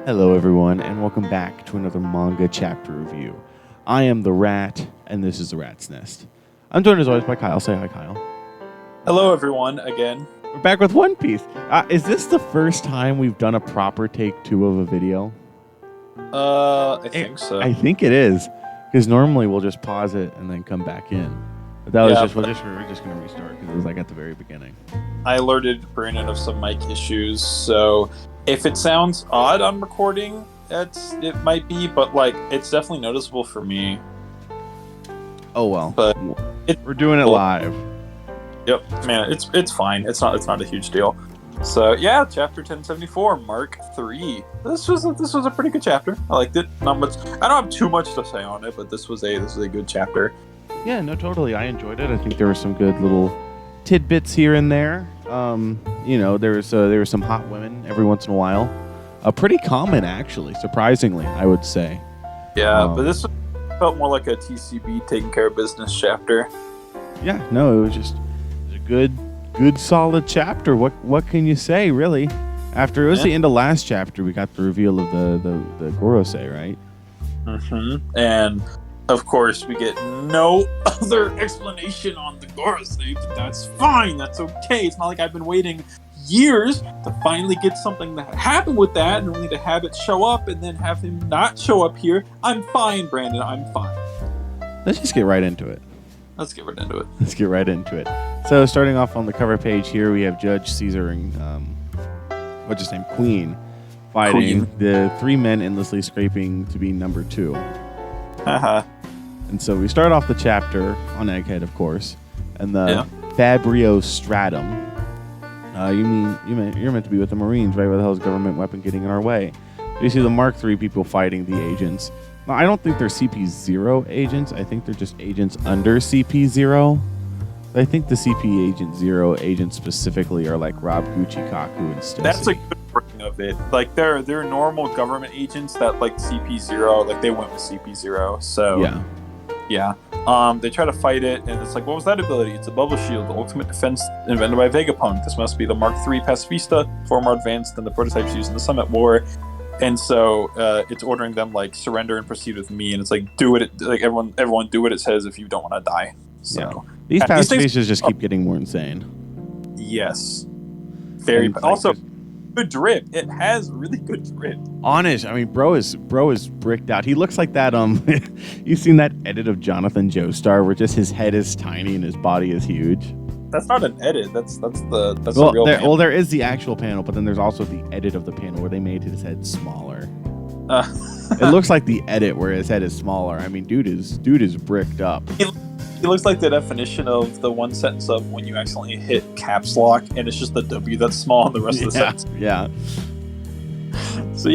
Hello, everyone, and welcome back to another manga chapter review. I am the Rat, and this is the Rat's Nest. I'm joined as always by Kyle. Say hi, Kyle. Hello, everyone, again. We're back with One Piece. Is this the first time we've done a proper take 2 of a video? I think so. I think it is, because normally we'll just pause it and then come back in. But that was we're just going to restart because it was like at the very beginning. I alerted Brandon of some mic issues, so if it sounds odd on recording, it might be, but like it's definitely noticeable for me. Oh well, but we're doing it live. Yep, man, it's fine. It's not a huge deal. So yeah, chapter 1074, Mark 3. This was a pretty good chapter. I liked it. Not much. I don't have too much to say on it, but this was a good chapter. Yeah, no, totally. I enjoyed it. I think there were some good little tidbits here and there. There were some hot women every once in a while. Pretty common, actually, surprisingly, I would say. Yeah, but this felt more like a TCB taking care of business chapter. Yeah, no, it was a good, solid chapter. What can you say, really? After it was the end of last chapter, we got the reveal of the Gorosei, right? Mm-hmm. And of course, we get no other explanation on the Gorosei, but that's fine. That's okay. It's not like I've been waiting years to finally get something that happened with that, and only to have it show up and then have him not show up here. I'm fine, Brandon. I'm fine. Let's just get right into it. Let's get right into it. So, starting off on the cover page here, we have Judge Caesar and Queen fighting the 3 men endlessly scraping to be number 2. And so we start off the chapter on Egghead, of course, and the Fabrio Stratum. You're meant to be with the Marines, right? Where the hell is government weapon getting in our way? You see the Mark III people fighting the agents. Now, I don't think they're CP0 agents. I think they're just agents under CP0. I think the CP Agent 0 agents specifically are like Rob Gucci, Kaku, and Stussy. That's a good wording of it. Like they're normal government agents that like CP0, like they went with CP0. So yeah. They try to fight it, and it's like, what was that ability? It's a bubble shield, the ultimate defense invented by Vegapunk. This must be the Mark III Pacifista, far more advanced than the prototypes used in the Summit War. And so it's ordering them like surrender and proceed with me, and it's like do it. Like everyone do what it says if you don't want to die. So these pacifistas just keep getting more insane. Yes, very. Also, good drip. It has really good drip. Honest, I mean, bro is bricked out. He looks like that. You seen that edit of Jonathan Joestar where just his head is tiny and his body is huge? That's not an edit. That's a real panel. Well, there is the actual panel, but then there's also the edit of the panel where they made his head smaller. It looks like the edit where his head is smaller. I mean, dude is bricked up. He looks like the definition of the one sentence of when you accidentally hit caps lock and it's just the W that's small and the rest of the sentence. Yeah. So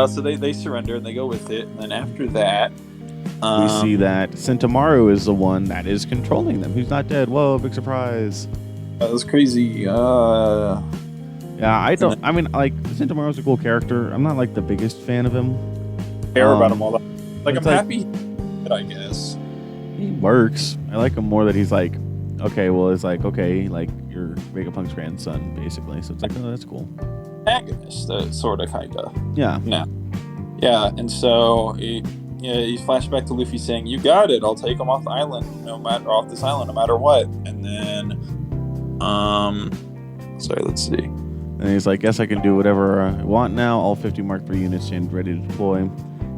so they surrender and they go with it, and then after that, we see that Sentomaru is the one that is controlling them. He's not dead. Whoa, big surprise. That was crazy. Yeah, I mean, like, Sentomaru's a cool character. I'm not like the biggest fan of him. Care about him all that. Like, I'm happy, I guess. He works. I like him more that he's like, okay, like you're Vegapunk's grandson, basically. So it's like, oh, that's cool. Antagonist, sort of, kind of. Yeah. And so he flashed back to Luffy saying, "You got it. I'll take him off the island, off this island, no matter what." And then, let's see. And he's like, "Guess I can do whatever I want now. All 50 Mark III units stand ready to deploy."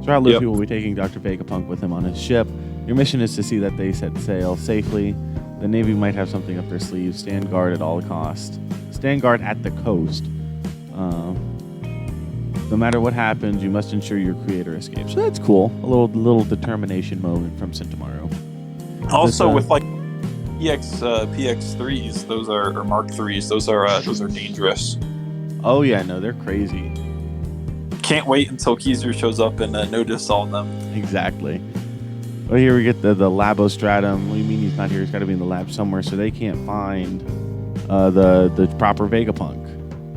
So Luffy will be taking Dr. Vegapunk with him on his ship. Your mission is to see that they set sail safely. The Navy might have something up their sleeves. Stand guard at all costs. Stand guard at the coast. No matter what happens, you must ensure your creator escapes. So that's cool. A little determination moment from Sentomaru. Also, with like PX3s, those are or Mark 3s. Those are dangerous. Oh yeah, no, they're crazy. Can't wait until Kizu shows up and notice all of them. Exactly. Well, here we get the Labostratum. What do you mean he's not here? He's got to be in the lab somewhere, so they can't find the proper Vegapunk.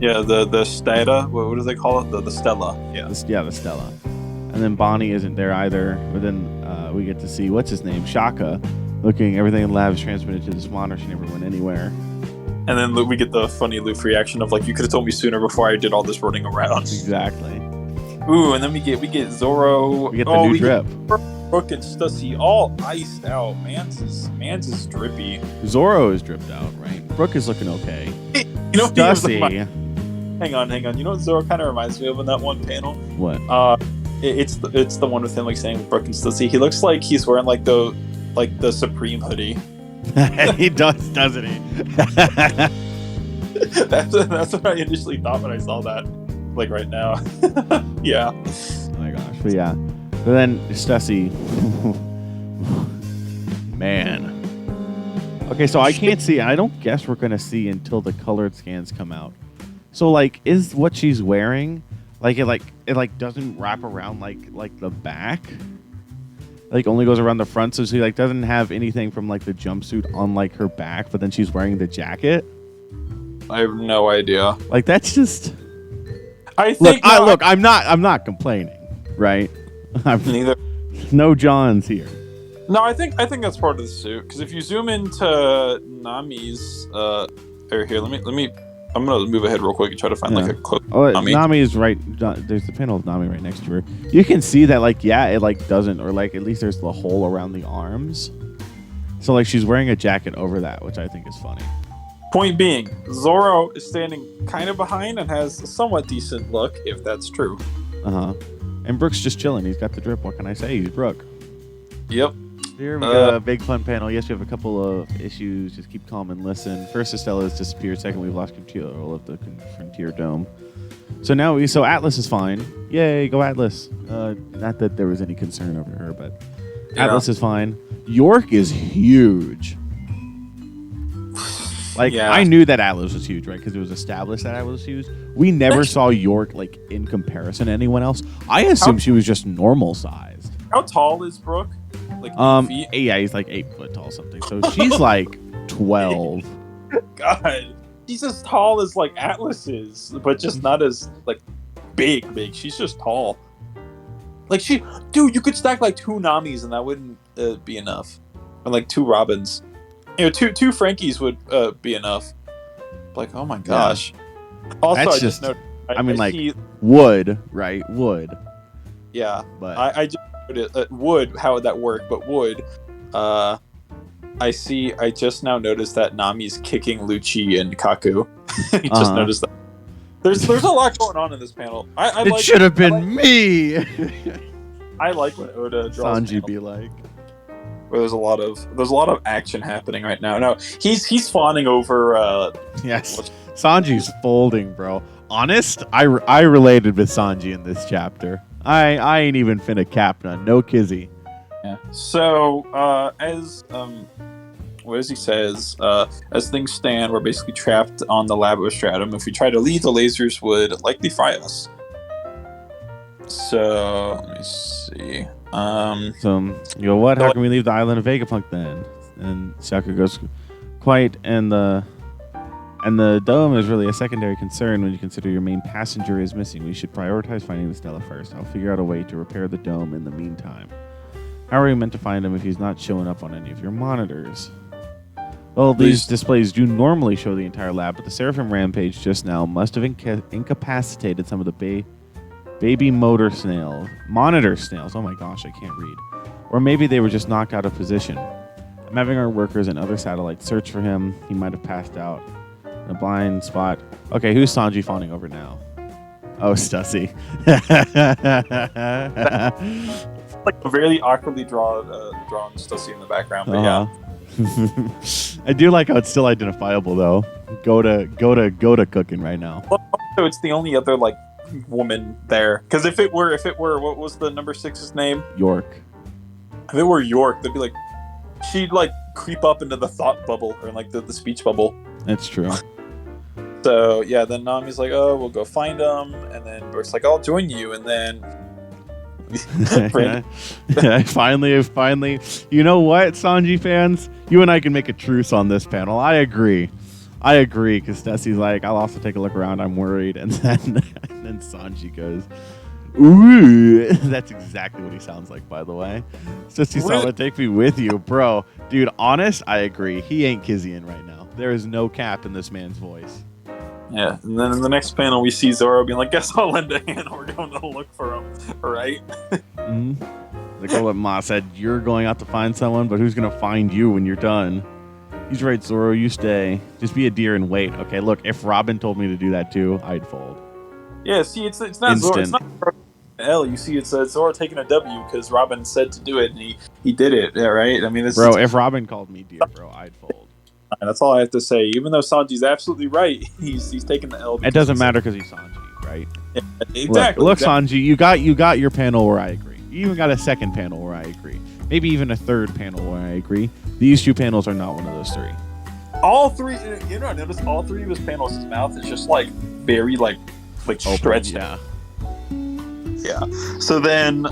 Yeah, the Stata. What do they call it? The Stella. Yeah. The Stella. And then Bonnie isn't there either. But then we get to see what's his name, Shaka, looking. Everything in the lab is transmitted to this monitor. She never went anywhere. And then we get the funny Luffy reaction of like, you could have told me sooner before I did all this running around. Exactly. Ooh, and then we get Zoro. We get the new drip. Brook and Stussy all iced out. Mans is drippy. Zoro is dripped out, right? Brook is looking okay. You know, Stussy. Hang on. You know what Zoro kind of reminds me of in that one panel? What? It's the one with him like saying Brook and Stussy. He looks like he's wearing like the Supreme hoodie. He does, doesn't he? That's what I initially thought when I saw that. Like right now. Yeah. Oh my gosh. But yeah. But then Stussy. Man. Okay, so I can't see. I don't guess we're gonna see until the colored scans come out. So like, is what she's wearing it doesn't wrap around like the back? Like only goes around the front, so she like doesn't have anything from like the jumpsuit on like her back, but then she's wearing the jacket. I have no idea. Like that's just. I'm not complaining, right? Neither. No John's here. No, I think that's part of the suit. Because if you zoom into Nami's, or here, let me. I'm gonna move ahead real quick and try to find like a close. Oh, Nami is right. There's the panel of Nami right next to her. You can see that it like doesn't, or like at least there's the hole around the arms. So like she's wearing a jacket over that, which I think is funny. Point being, Zoro is standing kind of behind and has a somewhat decent look, if that's true. And Brook's just chilling. He's got the drip. What can I say? He's Brook. Yep. Here we got a big fun panel. Yes, we have a couple of issues. Just keep calm and listen. First, Estella has disappeared. Second, we've lost control of the Frontier Dome. So now, Atlas is fine. Yay, go Atlas. Not that there was any concern over her, but Atlas is fine. York is huge. Like, I knew that Atlas was huge, right? Because it was established that Atlas was huge. We never saw York, like, in comparison to anyone else. I assumed she was just normal sized. How tall is Brook? Like 8 feet? Yeah, he's like 8 foot tall something. So she's like 12. God. She's as tall as, like, Atlas is, but just not as, like, big. She's just tall. Like, dude, you could stack, like, 2 Namis and that wouldn't be enough. Or, like, 2 Robins. You know, two Frankies would be enough. Like, oh my gosh. Yeah. Also, that's I just noticed. wood, right? Wood. Yeah, but I just noticed wood. How would that work? But wood. I just now noticed that Nami's kicking Lucci and Kaku. I just noticed that. There's a lot going on in this panel. It should have been me. I like when Oda draws. Sanji be like. Where there's a lot of action happening right now. No, he's fawning over. Yes, Sanji's folding, bro. Honest, I related with Sanji in this chapter. I ain't even finna cap none. No kizzy. Yeah. So as he says, as things stand, we're basically trapped on the Labo Stratum. If we try to leave, the lasers would likely fry us. So let me see. So you go, what? How can we leave the island of Vegapunk then? And Shaka goes, quite. And the dome is really a secondary concern when you consider your main passenger is missing. We should prioritize finding the Stella first. I'll figure out a way to repair the dome in the meantime. How are we meant to find him if he's not showing up on any of your monitors? Well, these displays do normally show the entire lab, but the Seraphim rampage just now must have incapacitated some of the baby monitor snails. Oh my gosh, I can't read. Or maybe they were just knocked out of position. I'm having our workers and other satellites search for him. He might have passed out in a blind spot. Okay, who's Sanji fawning over now? Oh, Stussy. Like a very awkwardly drawn Stussy in the background, but yeah. I do like how it's still identifiable though. Go to cooking right now. So it's the only other like woman there, because if it were what was the number 6's name? York. If it were York, they'd be like, she'd like creep up into the thought bubble or like the speech bubble. That's true. So yeah, then Nami's like, oh, we'll go find him, and then Brook's like, I'll join you, and then finally, you know what, Sanji fans, you and I can make a truce on this panel. I agree, because Stessy's like, I'll also take a look around, I'm worried, and then Sanji goes, ooh. That's exactly what he sounds like, by the way. Stessy's like, take me with you, bro. Dude, honest, I agree. He ain't Kizzian right now. There is no cap in this man's voice. Yeah, and then in the next panel we see Zoro being like, "Guess I'll lend a hand. We're going to look for him, right?" Mm-hmm. Like what Ma said, you're going out to find someone, but who's going to find you when you're done? He's right, Zoro. You stay. Just be a deer and wait. Okay, look, if Robin told me to do that too, I'd fold. Yeah, see, it's not Zoro. It's not L. You see, it's Zoro taking a W because Robin said to do it, and he did it. Yeah, right. I mean, if Robin called me deer, bro, I'd fold. That's all I have to say. Even though Sanji's absolutely right, he's taking the L. It doesn't matter because he's Sanji, right? Yeah, exactly. Look, Sanji, you got your panel where I agree. You even got a second panel where I agree. Maybe even a third panel where I agree. These two panels are not one of those three. All three, I noticed all three of his panels, his mouth is just like very like stretched. Yeah. Yeah. So then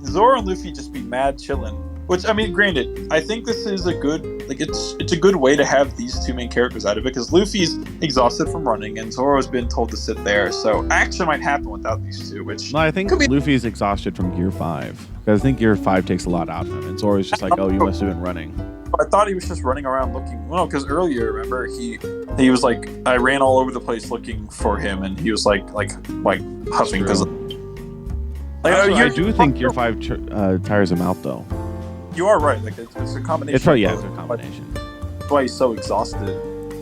Zoro and Luffy just be mad chilling. Which, I mean, granted, I think this is a good, it's a good way to have these two main characters out of it, because Luffy's exhausted from running, and Zoro's been told to sit there, so action might happen without these two, which... No, I think Luffy's exhausted from Gear 5, because I think Gear 5 takes a lot out of him, and Zoro's just like, oh, you must have been running. I thought he was just running around looking... Well, because earlier, remember, he was like, I ran all over the place looking for him, and he was like huffing, because... I do think Gear 5 tires him out, though. You are right. Like it's a combination. It's probably, it's a combination. That's why he's so exhausted.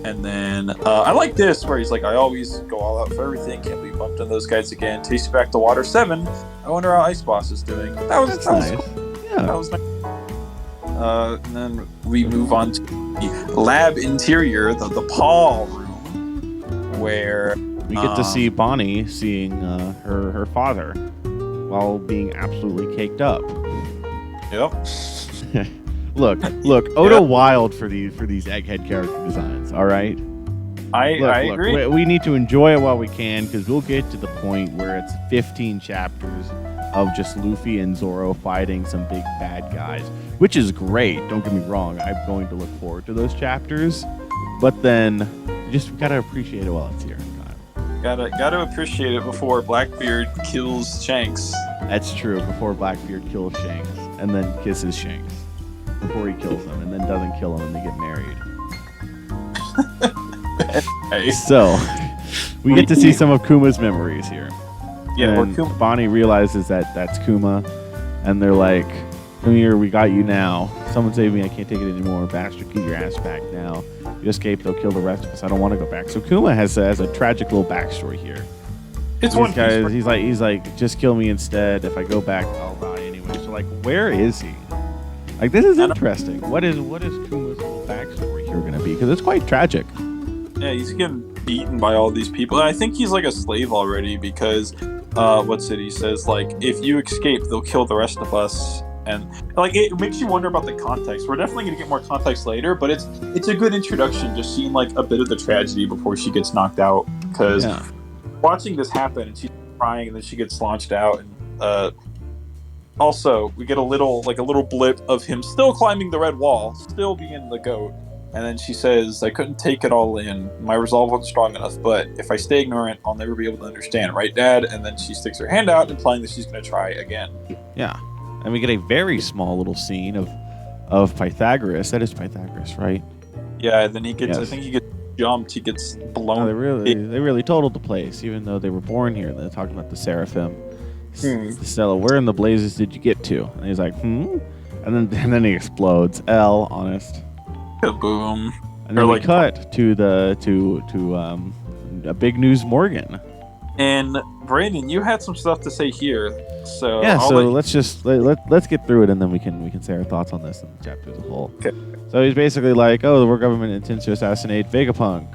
And then I like this where he's like, I always go all out for everything. Can't be bumped on those guys again. Takes you back to Water 7. I wonder how Ice Boss is doing. That was nice. Cool. Yeah, that was nice. And then we move on to the lab interior, the Paul room, where we get to see Bonnie seeing her father while being absolutely caked up. Yep. look, Oda wild for these egghead character designs. All right. I agree. We need to enjoy it while we can, because we'll get to the point where it's 15 chapters of just Luffy and Zoro fighting some big bad guys, which is great. Don't get me wrong. I'm going to look forward to those chapters, but then just gotta appreciate it while it's here. Gotta appreciate it before Blackbeard kills Shanks. That's true. Before Blackbeard kills Shanks and then kisses Shanks before he kills him and then doesn't kill him and they get married. Hey. So we get to see some of Kuma's memories here. Yeah, and Bonnie realizes that that's Kuma, and they're like, "Come here, we got you now. Someone save me! I can't take it anymore. Bastard, get your ass back now. You escape, they'll kill the rest of us. I don't want to go back." So Kuma has a tragic little backstory here. It's one guys. He's like, just kill me instead. If I go back, I'll die anyway. So like, where is he? Like, this is interesting. What is Kuma's little backstory here going to be? Because it's quite tragic. Yeah, he's getting beaten by all these people. I think he's like a slave already because, he says, like, if you escape, they'll kill the rest of us. And like, it makes you wonder about the context. We're definitely going to get more context later, but it's a good introduction, just seeing like a bit of the tragedy before she gets knocked out. Because watching this happen, and she's crying, and then she gets launched out, and also we get a little blip of him still climbing the red wall, still being the goat. And then she says, I couldn't take it all in. My resolve wasn't strong enough, but if I stay ignorant, I'll never be able to understand. Right, Dad? And then she sticks her hand out, implying that she's going to try again. Yeah. And we get a very small little scene of Pythagoras. That is Pythagoras, right? Yeah, and then he gets, I think he gets jumped. He gets blown. Oh, they really totaled the place, even though they were born here. They're talking about the Seraphim. Stella, where in the blazes did you get to? And he's like, And then he explodes. L, honest. Kaboom. And then we cut to a big news Morgan. And Brandon, you had some stuff to say here. So let's get through it, and then we can say our thoughts on this and the chapter as a whole. Okay. So he's basically like, oh, the world government intends to assassinate Vegapunk.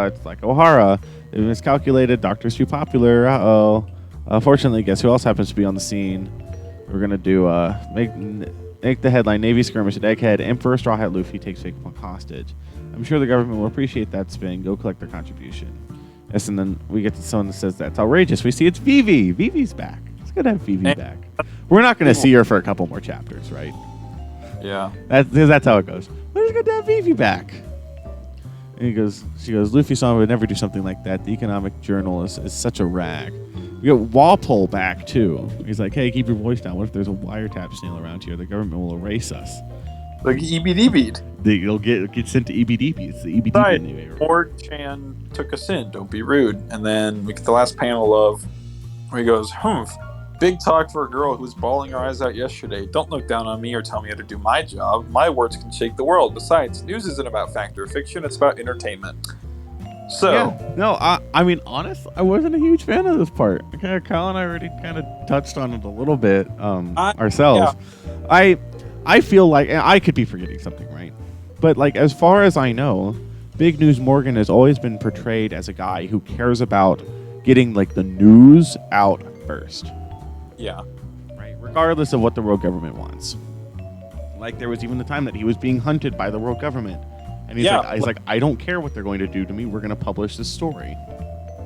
It's like O'Hara. It was miscalculated. Doctor's too popular. Fortunately, guess who else happens to be on the scene? We're gonna do make the headline: Navy skirmish at Egghead. Emperor Straw Hat Luffy takes Vegapunk hostage. I'm sure the government will appreciate that spin. Go collect their contribution. Yes, and then we get to someone that says that's outrageous. We see it's Vivi. Vivi's back. It's good to have Vivi back. We're not going to see her for a couple more chapters, right? Yeah. That's how it goes. But it's good to have Vivi back. And she goes, Luffy Sama would never do something like that. The economic journal is such a rag. We get Walpole back, too. He's like, hey, keep your voice down. What if there's a wiretap snail around here? The government will erase us. Like EBDB'd. You'll get sent to EBDB. It's the EBDB Right. anyway. Mord-chan took us in. Don't be rude. And then we get the last panel of where he goes, big talk for a girl who was bawling her eyes out yesterday. Don't look down on me or tell me how to do my job. My words can shake the world. Besides, news isn't about fact or fiction. It's about entertainment. So, yeah. No, I mean, honestly, I wasn't a huge fan of this part. Okay, Kyle and I already kind of touched on it a little bit ourselves. Yeah. I feel like I could be forgetting something, right? But like, as far as I know, Big News Morgan has always been portrayed as a guy who cares about getting like the news out first. Yeah. Right. Regardless of what the world government wants. Like, there was even the time that he was being hunted by the world government. And he's like, I don't care what they're going to do to me. We're going to publish this story.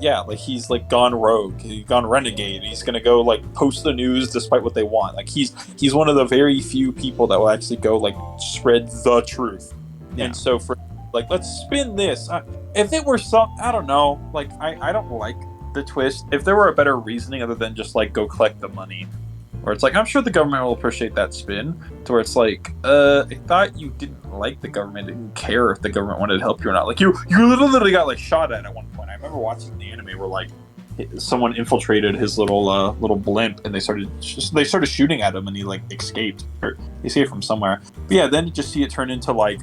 Yeah, like he's like gone rogue, he's gone renegade. He's gonna go like post the news despite what they want. Like he's one of the very few people that will actually go like spread the truth. Yeah. And so for like, let's spin this. If it were I don't know. Like I don't like the twist. If there were a better reasoning other than just like go collect the money, or it's like I'm sure the government will appreciate that spin. To where it's like, I thought you didn't like the government, didn't care if the government wanted to help you or not. Like you literally got like shot at one point. I remember watching the anime where like someone infiltrated his little blimp and they started shooting at him and he like escaped from somewhere. But yeah, then you just see it turn into like,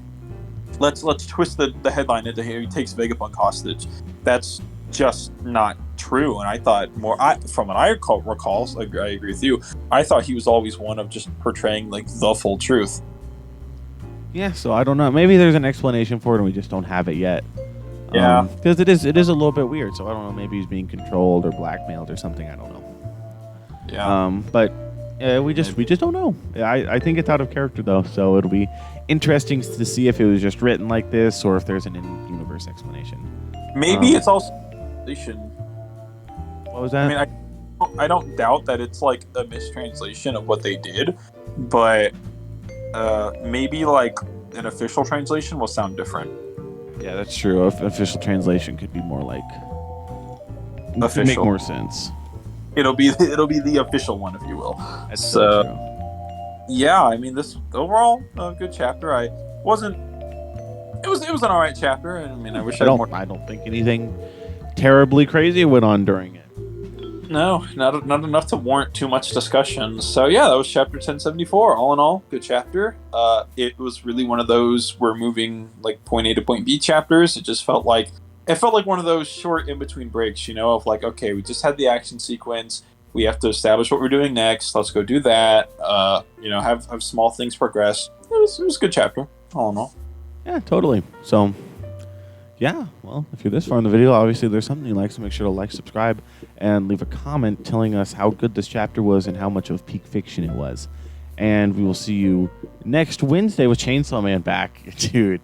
let's twist the headline into he takes Vegapunk hostage. That's just not true. And I thought from what I recall, I agree with you. I thought he was always one of just portraying like the full truth. Yeah, so I don't know. Maybe there's an explanation for it and we just don't have it yet. Yeah, because it is a little bit weird. So I don't know. Maybe he's being controlled or blackmailed or something. I don't know. Yeah. But we just don't know. I think it's out of character though, so it'll be interesting to see if it was just written like this or if there's an in-universe explanation. Maybe it's also. What was that? I mean, I don't doubt that it's like a mistranslation of what they did, but maybe like an official translation will sound different. Yeah, that's true. Official translation could be more like official. Make more sense. It'll be the official one, if you will. That's so true. Yeah, I mean, this overall a good chapter. It was an alright chapter, and I mean, I wish I don't think anything terribly crazy went on during it. No, not enough to warrant too much discussion. So yeah, that was chapter 1074. All in all, good chapter. It was really one of those we're moving like point A to point B chapters. It felt like one of those short in between breaks, of like, okay, we just had the action sequence. We have to establish what we're doing next. Let's go do that. Have small things progress. It was a good chapter, all in all. Yeah, totally. So, yeah, well, if you're this far in the video, obviously there's something you like, so make sure to like, subscribe, and leave a comment telling us how good this chapter was and how much of peak fiction it was. And we will see you next Wednesday with Chainsaw Man back. Dude,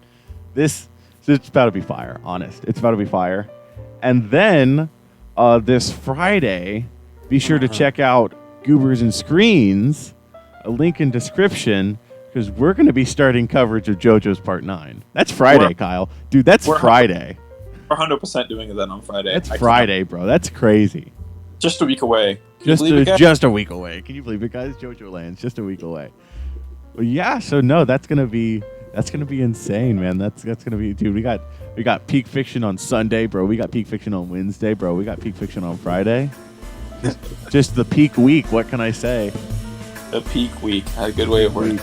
it's about to be fire, honest. It's about to be fire. And then this Friday, be sure to check out Goobers and Screens, a link in description, because we're going to be starting coverage of JoJo's Part 9. That's Friday, Kyle. Dude, that's Friday. We're 100% doing that on Friday. That's Friday, bro. That's crazy. Just a week away. Just a week away. Can you believe it, guys? JoJo Land's just a week away. Well, yeah, so no, that's gonna be insane, man. That's gonna be, dude. We got peak fiction on Sunday, bro. We got peak fiction on Wednesday, bro. We got peak fiction on Friday. Just the peak week. What can I say? A peak week. A good way of wording.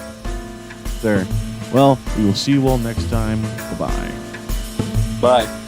Sir. Well, we will see you all next time. Bye-bye. Bye.